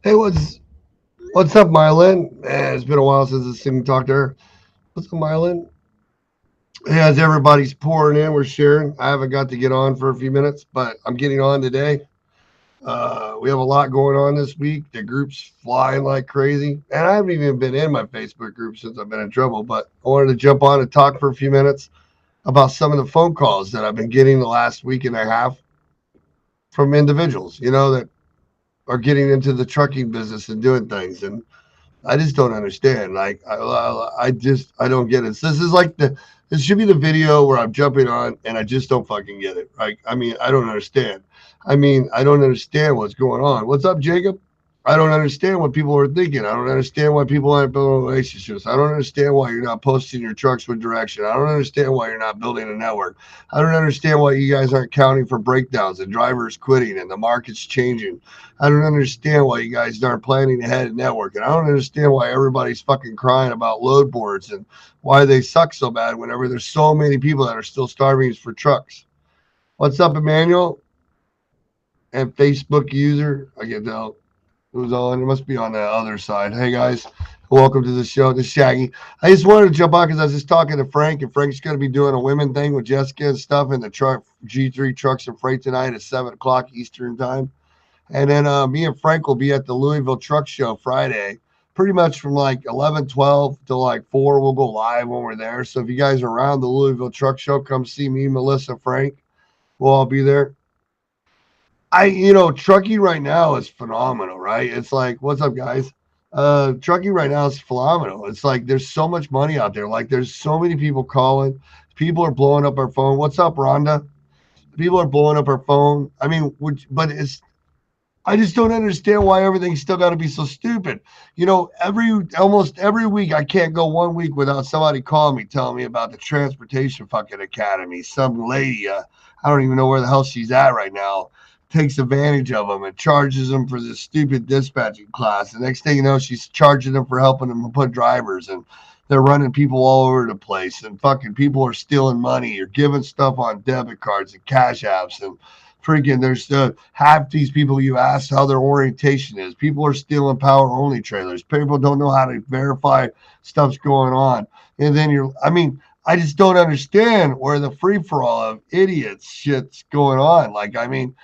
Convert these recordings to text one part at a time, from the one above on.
Hey, what's up, Mylan? Man, it's been a while since I've seen you talk to her. What's up, Mylan? Hey, as everybody's pouring in, we're sharing. I haven't got to get on for a few minutes, but I'm getting on today. We have a lot going on this week. The group's flying like crazy, and I haven't even been in my Facebook group since I've been in trouble. But I wanted to jump on and talk for a few minutes about some of the phone calls that I've been getting the last week and a half from individuals, that are getting into the trucking business and doing things. And I just don't understand. Like, I don't get it. So this should be the video where I'm jumping on and I just don't fucking get it. Right? I mean, I don't understand. I don't understand what's going on. What's up, Jacob? I don't understand what people are thinking. I don't understand why people aren't building relationships. I don't understand why you're not posting your trucks with direction. I don't understand why you're not building a network. I don't understand why you guys aren't counting for breakdowns and drivers quitting and the market's changing. I don't understand why you guys aren't planning ahead and networking. I don't understand why everybody's fucking crying about load boards and why they suck so bad whenever there's so many people that are still starving for trucks. What's up, Emmanuel? And Facebook user. I can tell who's on. It must be on the other side. Hey guys, welcome to the show. This is Shaggy. I just wanted to jump on because I was just talking to Frank, and Frank's going to be doing a women thing with Jessica and stuff in the truck G3 Trucks and Freight tonight at 7 o'clock Eastern time. And then me and Frank will be at the Louisville Truck Show Friday, pretty much from like 11:12 to like 4. We'll go live when we're there. So if you guys are around the Louisville Truck Show, come see me, Melissa, Frank. We'll all be there. Trucking right now is phenomenal, right? It's like, what's up, guys? Trucking right now is phenomenal. It's like there's so much money out there. Like there's so many people calling. People are blowing up our phone. What's up, Rhonda? People are blowing up our phone. I mean, but it's I just don't understand why everything's still got to be so stupid. Almost every week I can't go 1 week without somebody calling me telling me about the transportation fucking academy. Some lady, I don't even know where the hell she's at right now, takes advantage of them and charges them for this stupid dispatching class. The next thing you know, she's charging them for helping them put drivers, and they're running people all over the place, and fucking people are stealing money or giving stuff on debit cards and cash apps, and freaking there's half these people you ask how their orientation is. People are stealing power only trailers. People don't know how to verify stuff's going on. And then I just don't understand where the free for all of idiots shit's going on. Like, and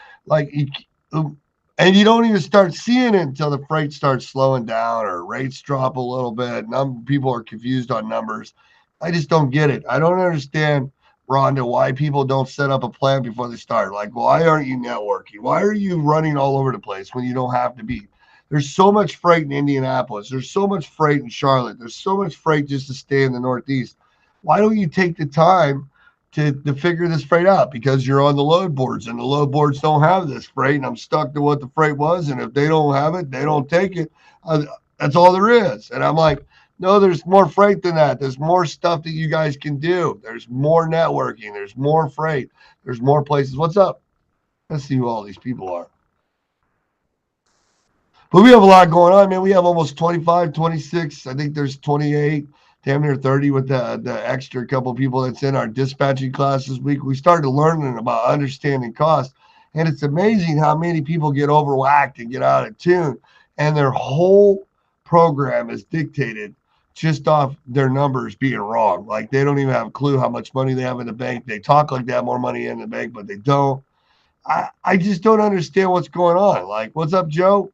you don't even start seeing it until the freight starts slowing down or rates drop a little bit. People are confused on numbers. I just don't get it. I don't understand, Rhonda, why people don't set up a plan before they start. Like, why aren't you networking? Why are you running all over the place when you don't have to be? There's so much freight in Indianapolis. There's so much freight in Charlotte. There's so much freight just to stay in the Northeast. Why don't you take the time to figure this freight out? Because you're on the load boards and the load boards don't have this freight, and I'm stuck to what the freight was. And if they don't have it, they don't take it. That's all there is. And I'm like, no, there's more freight than that. There's more stuff that you guys can do. There's more networking. There's more freight. There's more places. What's up? Let's see who all these people are. But we have a lot going on, man. We have almost 25, 26. I think there's 28, damn near 30 with the extra couple of people that's in our dispatching class this week. We started learning about understanding cost. And it's amazing how many people get overwhacked and get out of tune. And their whole program is dictated just off their numbers being wrong. Like they don't even have a clue how much money they have in the bank. They talk like they have more money in the bank, but they don't. I just don't understand what's going on. Like, what's up, Joe?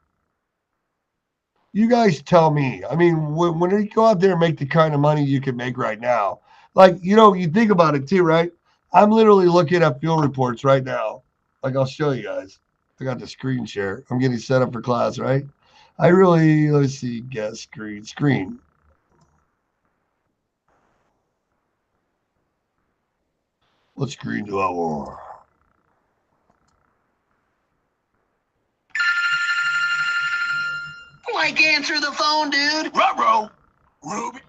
You guys tell me. I mean, when you go out there and make the kind of money you can make right now, like, you think about it too, right? I'm literally looking at fuel reports right now. Like, I'll show you guys. I got the screen share. I'm getting set up for class, right? Let's see, guess screen. What screen do I want? Like, answer the phone, dude. Ruh-roh. Ruby.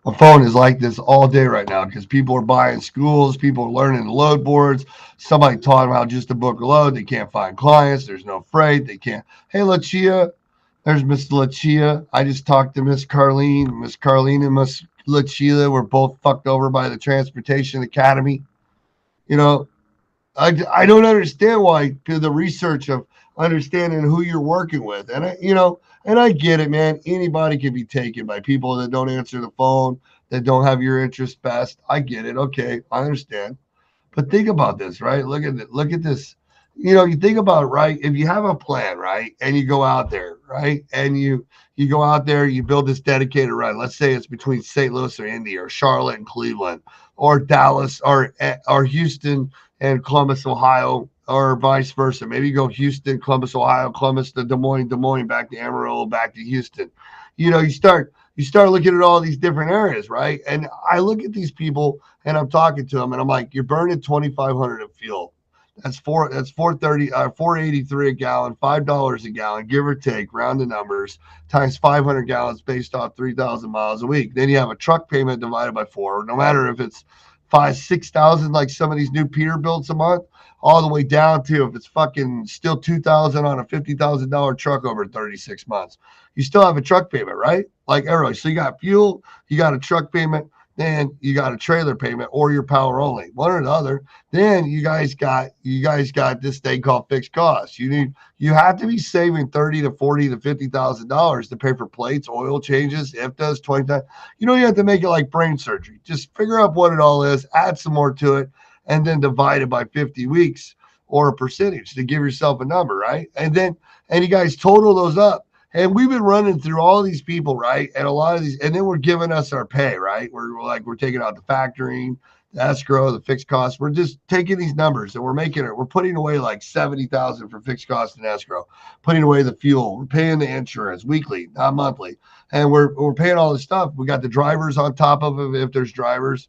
My phone is like this all day right now because people are buying schools, people are learning the load boards. Somebody taught them how just to book a load. They can't find clients. There's no freight. They can't. Hey, Lucia. There's Miss Lucia. I just talked to Miss Carlene. Miss Carlene and Miss Lucia were both fucked over by the Transportation Academy. You know, I don't understand why the research of understanding who you're working with. And I get it, man. Anybody can be taken by people that don't answer the phone, that don't have your interest best. I get it. Okay, I understand. But think about this, right? Look at this. You think about it, right? If you have a plan, right, and you go out there, right, and you go out there, you build this dedicated run. Let's say it's between St. Louis or Indy or Charlotte and Cleveland or Dallas or Houston and Columbus, Ohio, or vice versa. Maybe you go Houston, Columbus, Ohio, Columbus to Des Moines, back to Amarillo, back to Houston. You start looking at all these different areas, right? And I look at these people and I'm talking to them and I'm like, you're burning 2,500 of fuel. That's 430 483 a gallon, $5 a gallon, give or take, round the numbers, times 500 gallons based off 3,000 miles a week. Then you have a truck payment divided by four. No matter if it's 6,000 like some of these new Peterbilts a month, all the way down to if it's fucking still 2,000 on a $50,000 truck over 36 months. You still have a truck payment, right? Like everybody. So you got fuel, you got a truck payment, then you got a trailer payment or your power only, one or the other. Then you guys got this thing called fixed costs. You have to be saving 30 to 40 to $50,000 to pay for plates, oil changes, IFTAs, 20 times. You have to make it like brain surgery. Just figure out what it all is, add some more to it, and then divide it by 50 weeks or a percentage to give yourself a number, right? And you guys total those up. And we've been running through all these people, right? And a lot of these, and then we're giving us our pay, right? We're taking out the factoring, the escrow, the fixed costs. We're just taking these numbers and we're putting away like 70,000 for fixed costs and escrow, putting away the fuel, we're paying the insurance weekly, not monthly. And we're paying all this stuff. We got the drivers on top of it if there's drivers,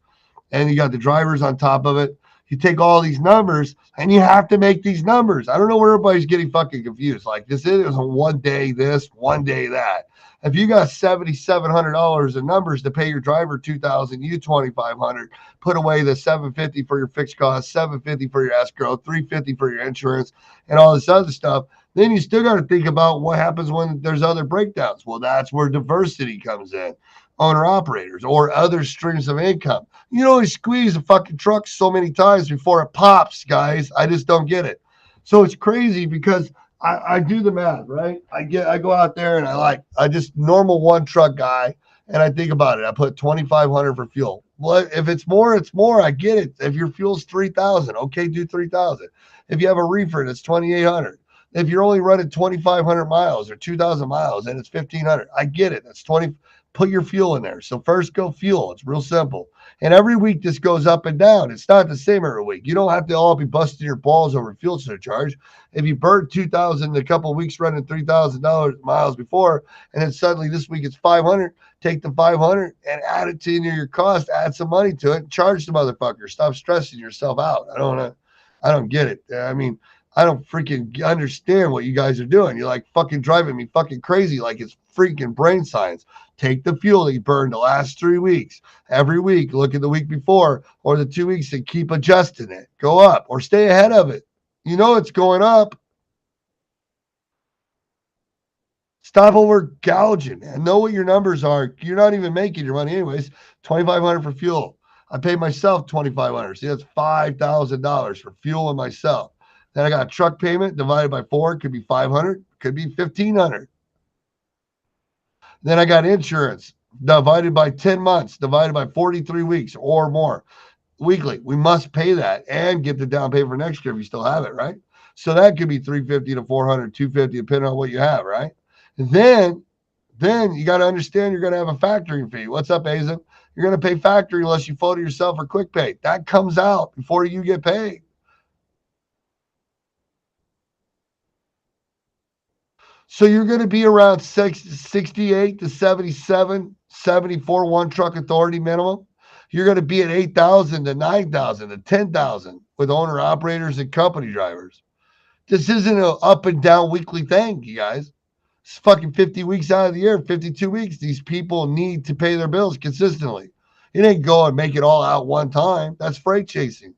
and you got the drivers on top of it. You take all these numbers and you have to make these numbers. I don't know where everybody's getting fucking confused. Like this is a one day this, one day that. If you got $7,700 in numbers to pay your driver 2,000, you 2,500, put away the 750 for your fixed cost, 750 for your escrow, 350 for your insurance, and all this other stuff. Then you still got to think about what happens when there's other breakdowns. Well, that's where diversity comes in, owner operators or other streams of income. You only squeeze a fucking truck so many times before it pops, guys. I just don't get it. So it's crazy because I do the math, right? I go out there and I just normal one truck guy, and I think about it. I put 2,500 for fuel. Well, if it's more, it's more. I get it. If your fuel's 3,000, okay, do 3,000. If you have a reefer, it's 2,800. If you're only running 2,500 miles or 2,000 miles and it's 1,500, I get it. That's 20. Put your fuel in there. So first go fuel. It's real simple. And every week this goes up and down. It's not the same every week. You don't have to all be busting your balls over fuel surcharge. If you burned 2,000 a couple of weeks running $3,000 miles before, and then suddenly this week it's 500, take the 500 and add it to your cost. Add some money to it and charge the motherfucker. Stop stressing yourself out. I don't get it. I mean, I don't freaking understand what you guys are doing. You're like fucking driving me fucking crazy like it's freaking brain science. Take the fuel that you burned the last 3 weeks. Every week, look at the week before or the 2 weeks and keep adjusting it. Go up or stay ahead of it. You know it's going up. Stop over gouging, man. Know what your numbers are. You're not even making your money anyways. 2,500 for fuel. I paid myself 2,500. See, that's $5,000 for fuel and myself. Then I got a truck payment divided by four. It could be 500. Could be 1,500. Then I got insurance divided by 10 months, divided by 43 weeks or more weekly. We must pay that and get the down payment for next year if you still have it, right? So that could be 350 to 400, 250, depending on what you have, right? And then you got to understand you're going to have a factoring fee. What's up, Azen? You're going to pay factory unless you photo yourself or quick pay. That comes out before you get paid. So you're going to be around 68 to 77, 74 one truck authority minimum. You're going to be at 8,000 to 9,000 to 10,000 with owner operators and company drivers. This isn't an up and down weekly thing, you guys. It's fucking 50 weeks out of the year, 52 weeks. These people need to pay their bills consistently. It ain't go and make it all out one time. That's freight chasing.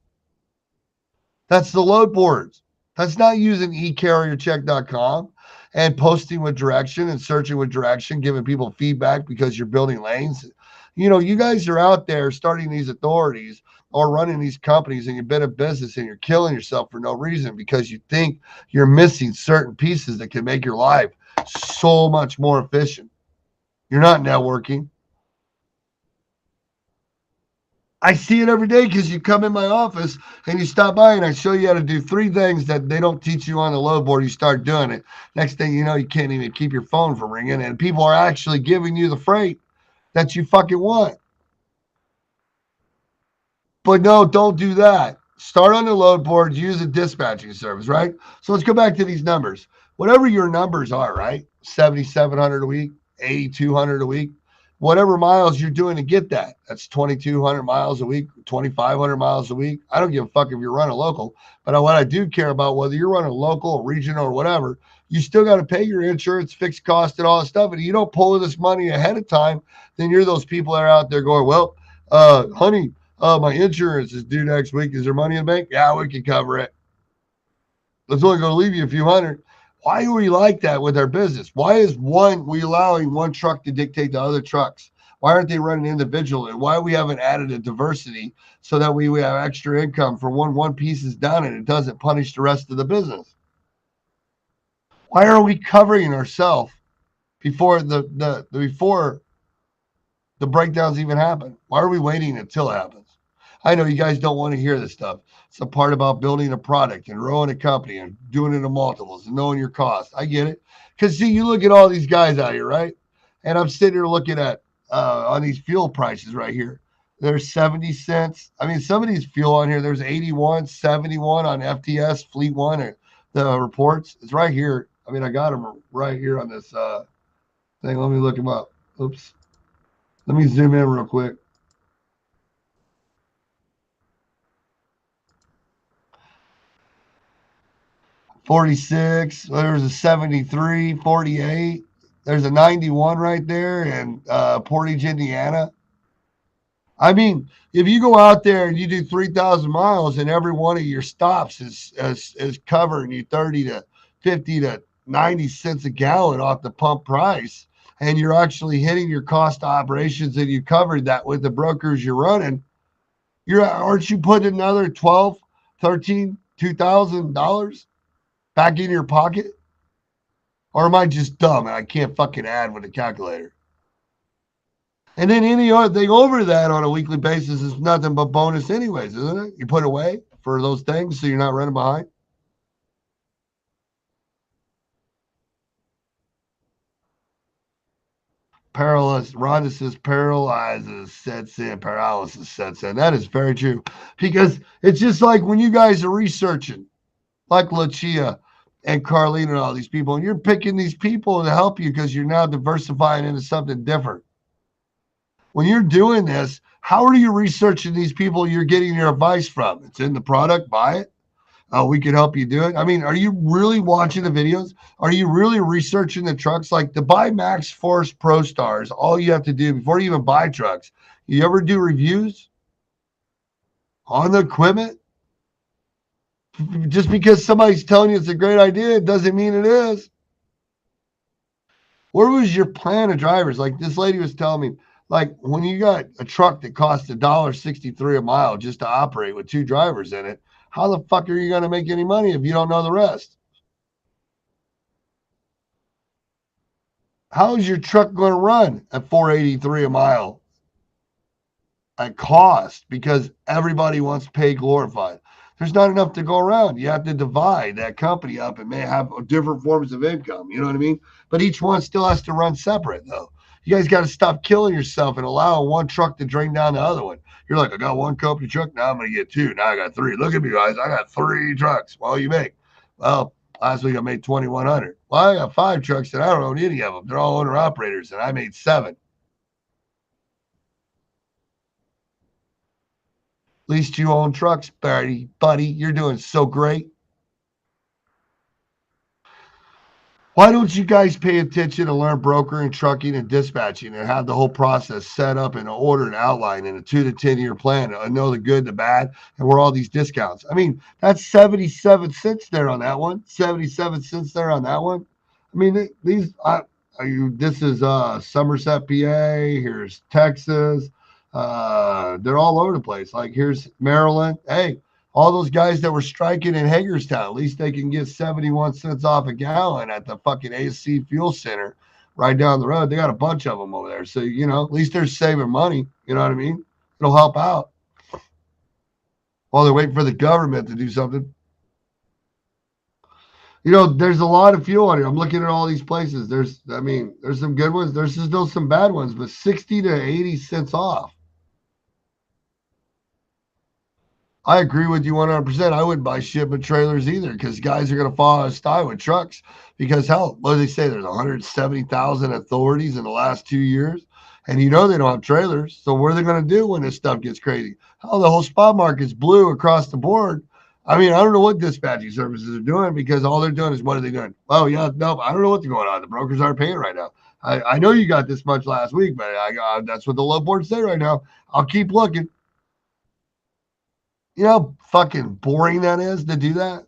That's the load boards. That's not using ecarriercheck.com and posting with direction and searching with direction, giving people feedback because you're building lanes. You guys are out there starting these authorities or running these companies and you've been in business and you're killing yourself for no reason because you think you're missing certain pieces that can make your life so much more efficient. You're not networking. I see it every day because you come in my office and you stop by and I show you how to do three things that they don't teach you on the load board. You start doing it. Next thing you know, you can't even keep your phone from ringing, and people are actually giving you the freight that you fucking want. But no, don't do that. Start on the load board, use a dispatching service, right? So let's go back to these numbers. Whatever your numbers are, right? 7,700 a week, 8,200 a week, whatever miles you're doing to get that. That's 2,200 miles a week, 2,500 miles a week. I don't give a fuck if you're running local, but what I do care about, whether you're running local, regional, or whatever, you still got to pay your insurance, fixed cost, and all that stuff. And if you don't pull this money ahead of time, then you're those people that are out there going, well, honey, my insurance is due next week. Is there money in the bank? Yeah, we can cover it. It's only going to leave you a few hundred. Why are we like that with our business? Why is we allowing one truck to dictate the other trucks? Why aren't they running individually? And why we haven't added a diversity so that we have extra income for one piece is done and it doesn't punish the rest of the business? Why are we covering ourselves before before the breakdowns even happen? Why are we waiting until it happens? I know you guys don't want to hear this stuff. It's the part about building a product and growing a company and doing it in multiples and knowing your cost. I get it. Because, see, you look at all these guys out here, right? And I'm sitting here looking at on these fuel prices right here. There's 70 cents. I mean, some of these fuel on here, there's 81, 71 on FTS, Fleet One, or the reports. It's right here. I mean, I got them right here on this thing. Let me look them up. Oops. Let me zoom in real quick. 46. There's a 73, 48. There's a 91 right there in Portage, Indiana. I mean, if you go out there and you do 3,000 miles and every one of your stops is covering you 30 to 50 to 90 cents a gallon off the pump price, and you're actually hitting your cost of operations and you covered that with the brokers you're running, aren't you putting another 12, 13, $2,000 back in your pocket? Or am I just dumb and I can't fucking add with a calculator? And then any other thing over that on a weekly basis is nothing but bonus anyways, isn't it? You put away for those things so you're not running behind. Paralysis, Rhonda says paralysis sets in. That is very true. Because it's just like when you guys are researching, like Lucia and Carlene and all these people, and you're picking these people to help you because you're now diversifying into something different. When you're doing this, how are you researching these people you're getting your advice from? It's in the product, buy it. We can help you do it. I mean, are you really watching the videos? Are you really researching the trucks? Like to buy Max Force Pro Stars, all you have to do before you even buy trucks, you ever do reviews on the equipment? Just because somebody's telling you it's a great idea, it doesn't mean it is. Where was your plan of drivers? Like this lady was telling me, like when you got a truck that costs $1.63 a mile just to operate with two drivers in it, how the fuck are you going to make any money if you don't know the rest? How is your truck going to run at $4.83 a mile at cost? Because everybody wants to pay glorified. There's not enough to go around. You have to divide that company up and may have different forms of income. You know what I mean? But each one still has to run separate, though. You guys got to stop killing yourself and allow one truck to drain down the other one. You're like, I got one company truck. Now I'm going to get two. Now I got three. Look at me, guys. I got three trucks. Well, you make. Well, last week I made 2,100. Well, I got five trucks and I don't own any of them. They're all owner operators, and I made seven. At least you own trucks, buddy. You're doing so great. Why don't you guys pay attention and learn brokering, trucking, and dispatching and have the whole process set up in an order and outline in a 2 to 10 year plan and know the good, the bad, and where all these discounts? I mean, that's 77 cents there on that one. 77 cents there on that one. I mean, this is Somerset, PA. Here's Texas. They're all over the place. Like here's Maryland. Hey, all those guys that were striking in Hagerstown, at least they can get 71 cents off a gallon at the fucking AC Fuel Center right down the road. They got a bunch of them over there. So, at least they're saving money. You know what I mean? It'll help out while they're waiting for the government to do something. There's a lot of fuel on here. I'm looking at all these places. There's some good ones. There's still some bad ones, but 60 to 80 cents off. I agree with you 100%. I wouldn't buy shipment trailers either because guys are going to fall out of style with trucks. Because, hell, what do they say? There's 170,000 authorities in the last 2 years. And they don't have trailers. So, what are they going to do when this stuff gets crazy? Hell, the whole spot market's blue across the board. I mean, I don't know what dispatching services are doing because all they're doing is what are they doing? Oh, yeah, no, I don't know what's going on. The brokers aren't paying right now. I know you got this much last week, but that's what the low boards say right now. I'll keep looking. You know how fucking boring that is to do that?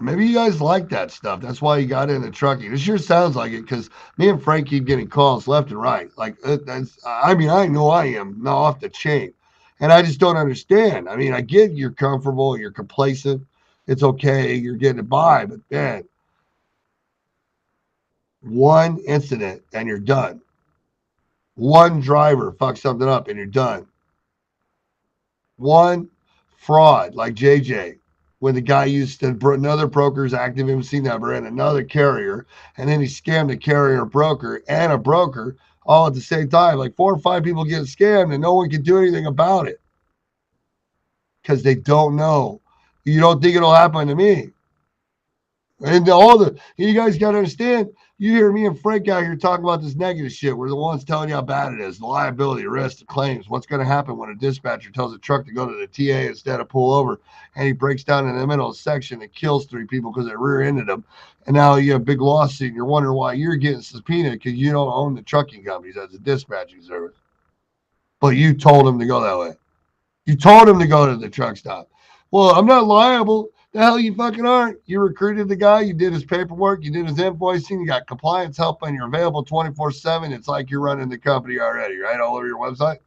Maybe you guys like that stuff. That's why you got into trucking. It sure sounds like it because me and Frank keep getting calls left and right. Like, I know I am not off the chain. And I just don't understand. I mean, I get you're comfortable, you're complacent. It's okay, you're getting it by. But man, one incident and you're done. One driver fucks something up and you're done. One fraud like JJ, when the guy used another broker's active MC number and another carrier, and then he scammed a carrier broker and a broker all at the same time. Like 4 or 5 people get scammed and no one can do anything about it because they don't know. You don't think it'll happen to me. And you guys got to understand, you hear me and Frank out here talking about this negative shit. We're the ones telling you how bad it is, the liability, arrest, the claims. What's going to happen when a dispatcher tells a truck to go to the TA instead of pull over, and he breaks down in the middle section and kills 3 people because they rear-ended them. And now you have a big lawsuit, and you're wondering why you're getting subpoenaed because you don't own the trucking companies as a dispatching service. But you told him to go that way. You told him to go to the truck stop. Well, I'm not liable. The hell you fucking aren't. You recruited the guy. You did his paperwork. You did his invoicing. You got compliance help, and you're available 24/7. It's like you're running the company already, right? All over your website.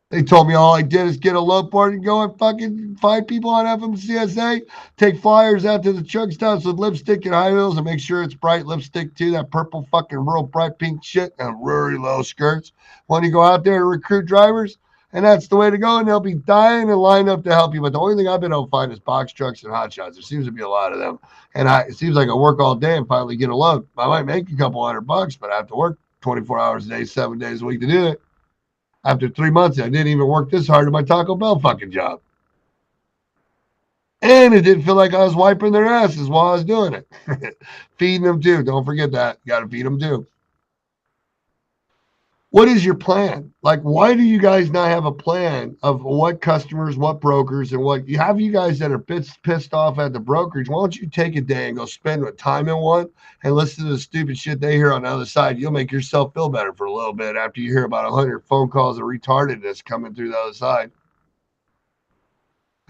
They told me all I did is get a load board and go and fucking find people on FMCSA, take flyers out to the truck stops with lipstick and high heels and make sure it's bright lipstick too, that purple fucking real bright pink shit and really low skirts. When you go out there to recruit drivers, and that's the way to go, and they'll be dying and lined up to help you. But the only thing I've been able to find is box trucks and hot shots. There seems to be a lot of them. And it seems like I work all day and finally get a load. I might make a couple $100, but I have to work 24 hours a day, 7 days a week to do it. After 3 months, I didn't even work this hard at my Taco Bell fucking job. And it didn't feel like I was wiping their asses while I was doing it. Feeding them too. Don't forget that. You got to feed them too. What is your plan? Like, why do you guys not have a plan of what customers, what brokers, and what you have you guys that are pissed off at the brokerage? Why don't you take a day and go spend time in one and listen to the stupid shit they hear on the other side? You'll make yourself feel better for a little bit after you hear about 100 phone calls of retardedness coming through the other side.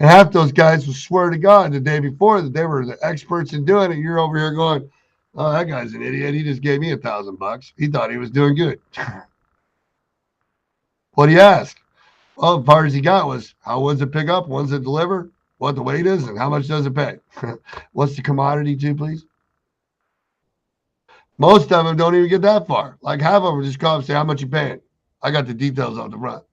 And half those guys will swear to God the day before that they were the experts in doing it. You're over here going, "Oh, that guy's an idiot. He just gave me $1,000. He thought he was doing good." What do you ask? Well, as far as he got was how was it pick up, when's it deliver, what the weight is, and how much does it pay? What's the commodity too, please? Most of them don't even get that far. Like half of them just come up and say, how much you paying? I got the details off the front.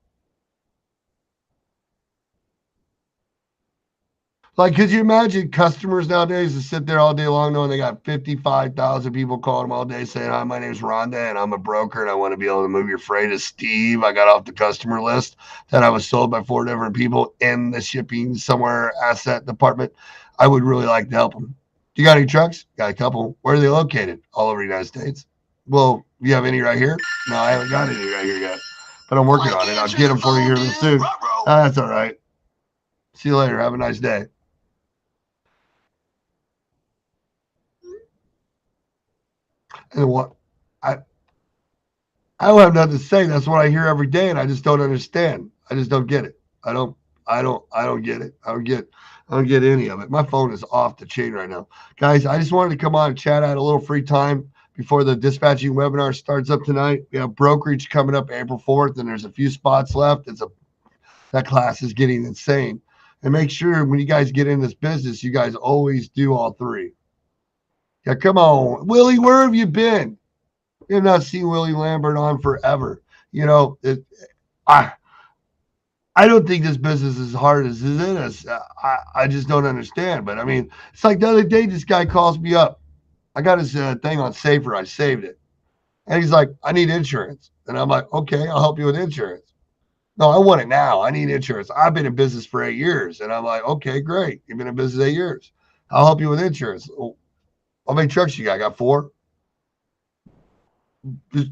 Like, could you imagine customers nowadays that sit there all day long knowing they got 55,000 people calling them all day saying, hi, my name's Rhonda and I'm a broker and I want to be able to move your freight as Steve. I got off the customer list that I was sold by 4 different people in the shipping somewhere asset department. I would really like to help them. Do you got any trucks? Got a couple. Where are they located? All over the United States. Well, you have any right here? No, I haven't got any right here yet, but I'm working on it. I'll get them for you here soon. That's all right. See you later. Have a nice day. And what I don't have nothing to say. That's what I hear every day, and I just don't understand. I just don't get it. I don't get it. I don't get it. I don't get any of it. My phone is off the chain right now. Guys, I just wanted to come on and chat out a little free time before the dispatching webinar starts up tonight. We have brokerage coming up April 4th, and there's a few spots left. That class is getting insane. And make sure when you guys get in this business, you guys always do all three. Yeah, come on. Willie, where have you been? We have not seen Willie Lambert on forever. You know, I I don't think this business is as hard as it is. I just don't understand. But I mean, it's like the other day, this guy calls me up. I got his thing on Safer. I saved it. And he's like, I need insurance. And I'm like, okay, I'll help you with insurance. No, I want it now. I need insurance. I've been in business for 8 years. And I'm like, okay, great. You've been in business 8 years. I'll help you with insurance. Oh, how many trucks you got? I got 4. You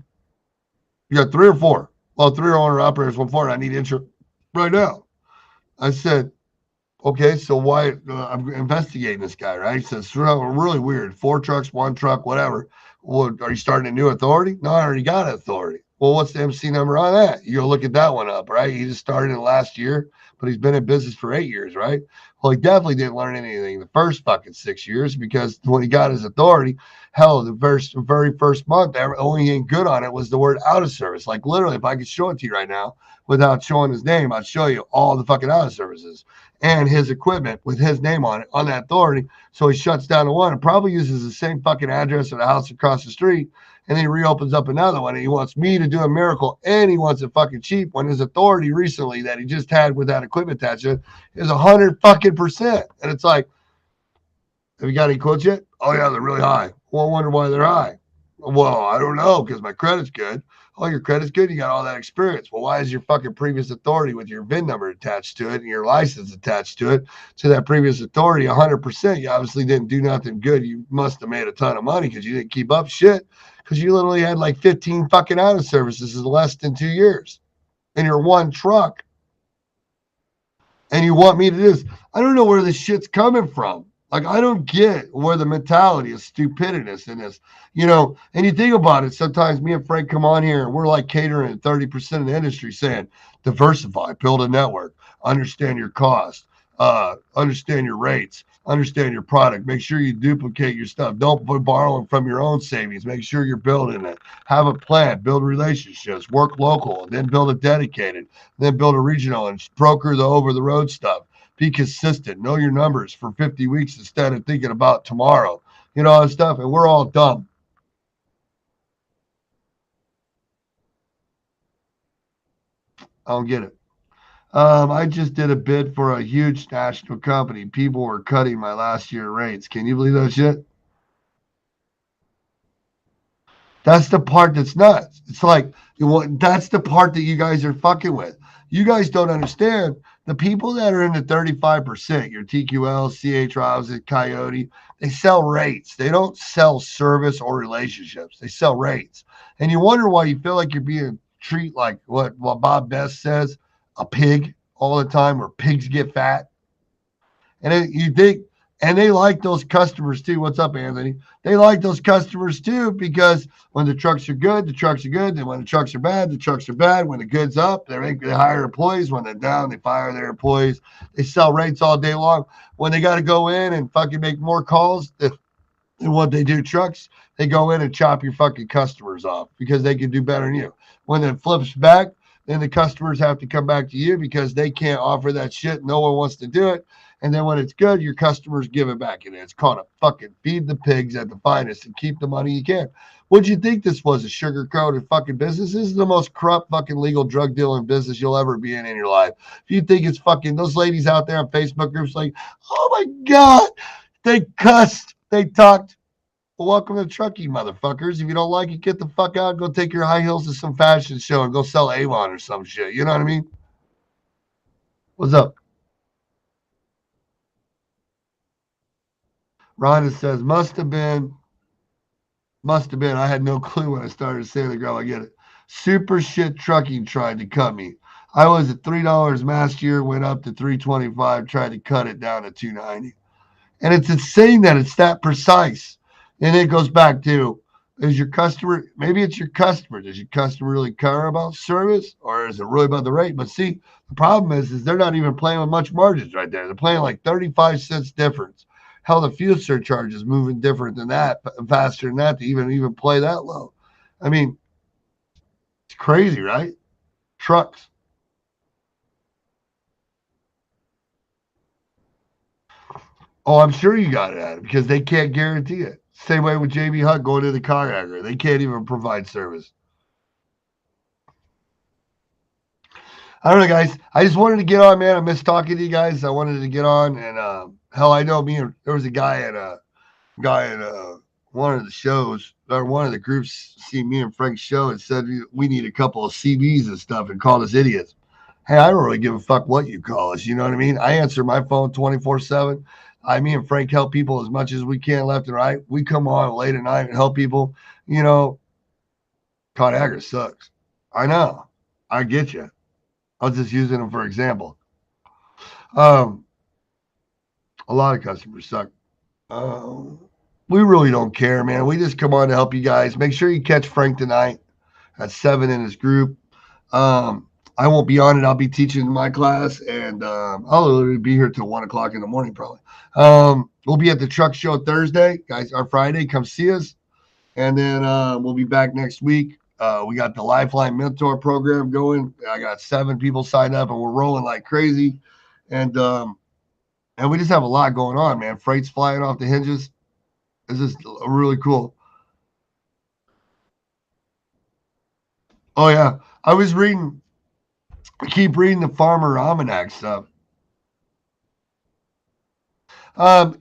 got 3 or 4? Well, 3 are owner operators, 1 4. I need insurance right now. I said, okay, so why I'm investigating this guy, right? He says, really weird. 4 trucks, 1 truck, whatever. Well, are you starting a new authority? No, I already got an authority. Well, what's the MC number on that? You go look at that one up, right? He just started it last year, but he's been in business for 8 years, right? Well, he definitely didn't learn anything the first fucking 6 years because when he got his authority, hell, the very first month, the only thing good on it was the word out of service. Like literally, if I could show it to you right now without showing his name, I'd show you all the fucking out of services and his equipment with his name on it on that authority. So he shuts down the one and probably uses the same fucking address of the house across the street. And then he reopens up another one and he wants me to do a miracle and he wants it fucking cheap when his authority recently that he just had with that equipment attached to it is 100%. And it's like, have you got any quotes yet? Oh yeah, they're really high. Well, I wonder why they're high. Well, I don't know because my credit's good. Oh, your credit's good. You got all that experience. Well, why is your fucking previous authority with your VIN number attached to it and your license attached to it to that previous authority 100%? You obviously didn't do nothing good. You must have made a ton of money because you didn't keep up shit because you literally had like 15 fucking out of services in less than 2 years in your one truck. And you want me to do this? I don't know where this shit's coming from. Like, I don't get where the mentality is stupidness in this, and you think about it. Sometimes me and Frank come on here and we're like catering 30% of the industry saying, diversify, build a network, understand your cost, understand your rates, understand your product. Make sure you duplicate your stuff. Don't be borrowing from your own savings. Make sure you're building it. Have a plan, build relationships, work local, then build a dedicated, then build a regional and broker the over the road stuff. Be consistent. Know your numbers for 50 weeks instead of thinking about tomorrow. All that stuff. And we're all dumb. I don't get it. I just did a bid for a huge national company. People were cutting my last year rates. Can you believe that shit? That's the part that's nuts. It's like, that's the part that you guys are fucking with. You guys don't understand. The people that are in the 35%, your TQL, CH Rouse, Coyote, they sell rates. They don't sell service or relationships. They sell rates. And you wonder why you feel like you're being treated like what Bob Best says, a pig all the time, where pigs get fat. And you think, and they like those customers too. What's up, Anthony? They like those customers too because when the trucks are good, the trucks are good. And when the trucks are bad, the trucks are bad. When the good's up, they hire employees. When they're down, they fire their employees. They sell rates all day long. When they got to go in and fucking make more calls than what they do trucks, they go in and chop your fucking customers off because they can do better than you. When it flips back, then the customers have to come back to you because they can't offer that shit. No one wants to do it. And then when it's good, your customers give it back. And it's called a fucking feed the pigs at the finest and keep the money you can. What'd you think this was, a sugar-coated fucking business? This is the most corrupt fucking legal drug dealing business you'll ever be in your life. If you think it's fucking, those ladies out there on Facebook groups like, oh my God, they cussed, they talked. Well, welcome to trucking, motherfuckers. If you don't like it, get the fuck out and go take your high heels to some fashion show and go sell Avon or some shit. You know what I mean? What's up? Rhonda says, must have been. I had no clue when I started saying the girl. I get it. Super shit trucking tried to cut me. I was at $3 last year, went up to $3.25, tried to cut it down to $2.90. And it's insane that it's that precise. And it goes back to Is your customer, maybe it's your customer. Does your customer really care about service or is it really about the rate? But see, the problem is they're not even playing with much margins right there. They're playing like 35 cents difference. Hell, the fuel surcharge is moving different than that, faster than that to even play that low. I mean, it's crazy, right? Trucks. Oh, I'm sure you got it at it because they can't guarantee it. Same way with JB Hunt going to the car aggregator. They can't even provide service. I don't know, guys. I just wanted to get on, man. I miss talking to you guys. I wanted to get on, and hell, I know me. There was a guy at one of the shows or one of the groups seen me and Frank's show and said we need a couple of CVs and stuff and called us idiots. Hey, I don't really give a fuck what you call us. You know what I mean? I answer my phone 24/7. Me and Frank help people as much as we can, left and right. We come on late at night and help people. You know, ConAgra sucks. I know. I get you. I was just using them for example. Um, a lot of customers suck. Um, we really don't care, man. We just come on to help you guys. Make sure you catch Frank tonight at 7 in his group. Um, I won't be on it. I'll be teaching my class, and I'll literally be here till 1 o'clock in the morning, probably. We'll be at the truck show Thursday, guys. Our Friday, come see us, and then we'll be back next week. We got the Lifeline Mentor program going. I got 7 people signed up, and we're rolling like crazy. And and we just have a lot going on, man. Freight's flying off the hinges. It's just really cool. Oh yeah, I was reading. I keep reading the Farmer Almanac stuff.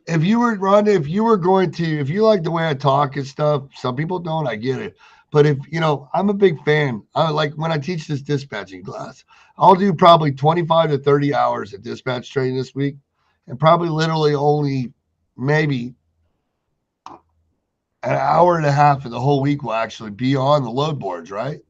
If you were Rhonda, if you were going to, if you like the way I talk and stuff, some people don't. I get it, but if you know, I'm a big fan. I like when I teach this dispatching class. I'll do probably 25 to 30 hours of dispatch training this week, and probably literally only maybe an hour and a half of the whole week will actually be on the load boards, right?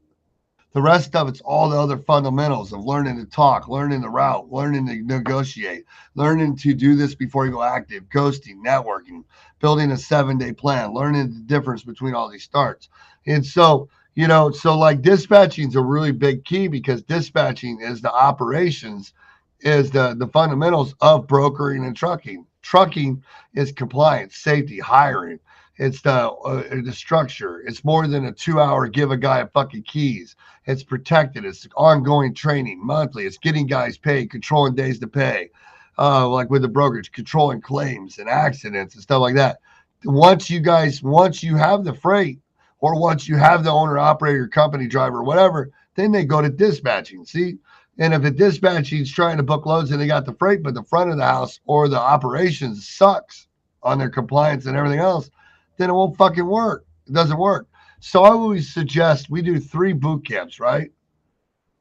The rest of it's all the other fundamentals of learning to talk, learning to route, learning to negotiate, learning to do this before you go active, ghosting, networking, building a 7-day plan, learning the difference between all these starts. And so, so like dispatching is a really big key because dispatching is the operations, is the fundamentals of brokering and trucking. Trucking is compliance, safety, hiring. It's the structure. It's more than a 2 hour give a guy a fucking keys. It's protected. It's ongoing training monthly. It's getting guys paid, controlling days to pay, like with the brokerage, controlling claims and accidents and stuff like that. Once you have the freight, or once you have the owner, operator, company driver, whatever, then they go to dispatching. See, and if the dispatching is trying to book loads and they got the freight, but the front of the house or the operations sucks on their compliance and everything else, then it won't fucking work. It doesn't work. So I always suggest we do 3 boot camps, right?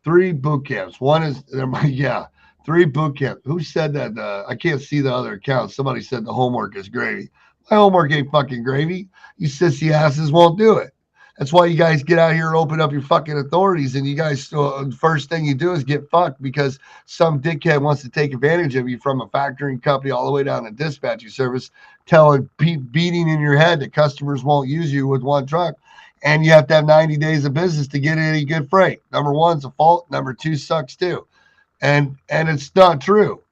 3 boot camps. One is, yeah, 3 boot camps. Who said that? I can't see the other accounts. Somebody said the homework is gravy. My homework ain't fucking gravy. You sissy asses won't do it. That's why you guys get out here and open up your fucking authorities, and you guys first thing you do is get fucked because some dickhead wants to take advantage of you from a factoring company all the way down to dispatching service, beating in your head that customers won't use you with one truck, and you have to have 90 days of business to get any good freight. Number one's a fault. Number two sucks too, and it's not true.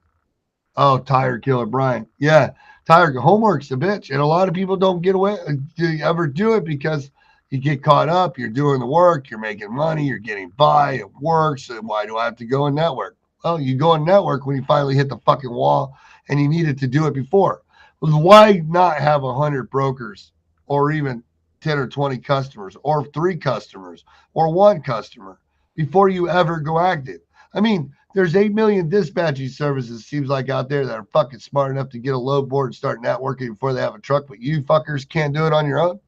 Oh, tire killer, Brian. Yeah, tire homework's a bitch, and a lot of people don't get away. Do you ever do it because you get caught up? You're doing the work, you're making money, you're getting by, it works. And why do I have to go and network? Well, you go and network when you finally hit the fucking wall, and you needed to do it before. Well, why not have 100 brokers, or even 10 or 20 customers, or 3 customers, or 1 customer before you ever go active? I mean, there's 8 million dispatching services, seems like, out there that are fucking smart enough to get a load board and start networking before they have a truck, but you fuckers can't do it on your own.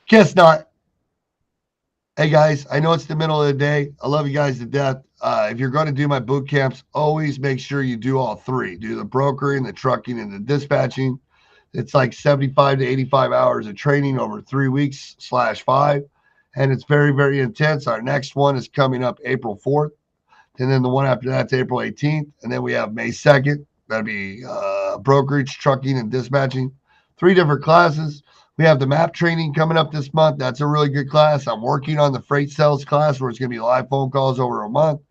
Guess not. Hey guys, I know it's the middle of the day. I love you guys to death. If you're going to do my boot camps, always make sure you do all 3. Do the brokering, the trucking, and the dispatching. It's like 75 to 85 hours of training over 3 weeks/5. And it's very, very intense. Our next one is coming up April 4th. And then the one after that's April 18th. And then we have May 2nd. That'll be brokerage, trucking, and dispatching. 3 different classes. We have the map training coming up this month. That's a really good class. I'm working on the freight sales class where it's going to be live phone calls over a month.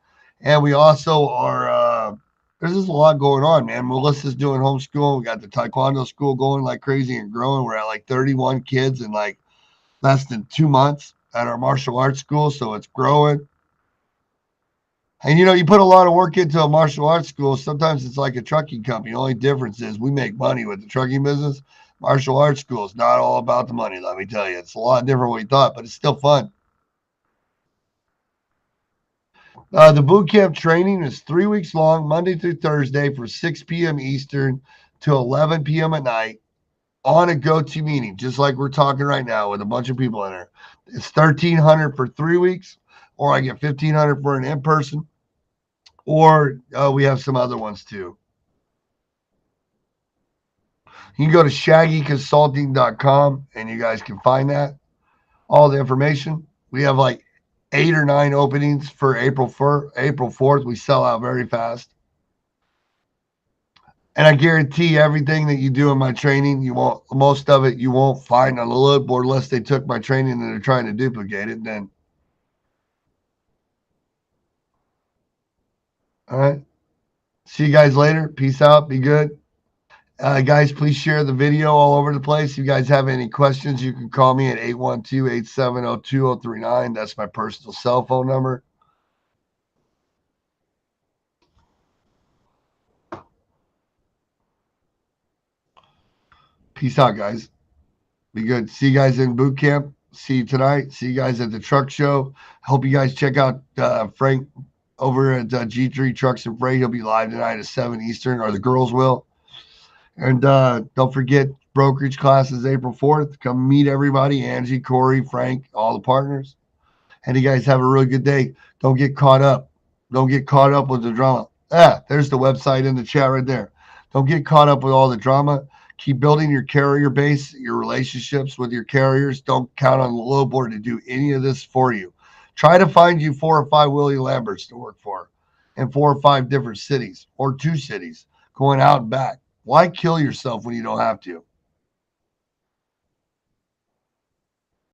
And we also are, there's just a lot going on, man. Melissa's doing homeschool. We got the taekwondo school going like crazy and growing. We're at like 31 kids in like less than 2 months at our martial arts school. So it's growing. And you put a lot of work into a martial arts school. Sometimes it's like a trucking company. The only difference is we make money with the trucking business. Martial arts school is not all about the money, let me tell you. It's a lot different than we thought, but it's still fun. The boot camp training is 3 weeks long, Monday through Thursday, for 6 p.m. Eastern to 11 p.m. at night on a go-to meeting, just like we're talking right now with a bunch of people in there. It's $1,300 for 3 weeks, or I get $1,500 for an in-person, or we have some other ones too. You can go to shaggyconsulting.com and you guys can find that, all the information. We have like 8 or 9 openings for April 4th. We sell out very fast. And I guarantee everything that you do in my training, most of it you won't find on the load board unless they took my training and they're trying to duplicate it. Then, all right. See you guys later. Peace out. Be good. Guys, please share the video all over the place. If you guys have any questions, you can call me at 812-870-2039. That's my personal cell phone number. Peace out, guys. Be good. See you guys in boot camp. See you tonight. See you guys at the truck show. Hope you guys check out Frank over at G3 Trucks and Freight. He'll be live tonight at 7 Eastern, or the girls will. And don't forget, brokerage classes April 4th. Come meet everybody, Angie, Corey, Frank, all the partners. And you guys have a really good day. Don't get caught up. Don't get caught up with the drama. There's the website in the chat right there. Don't get caught up with all the drama. Keep building your carrier base, your relationships with your carriers. Don't count on the low board to do any of this for you. Try to find you 4 or 5 Willie Lamberts to work for in 4 or 5 different cities, or 2 cities, going out and back. Why kill yourself when you don't have to?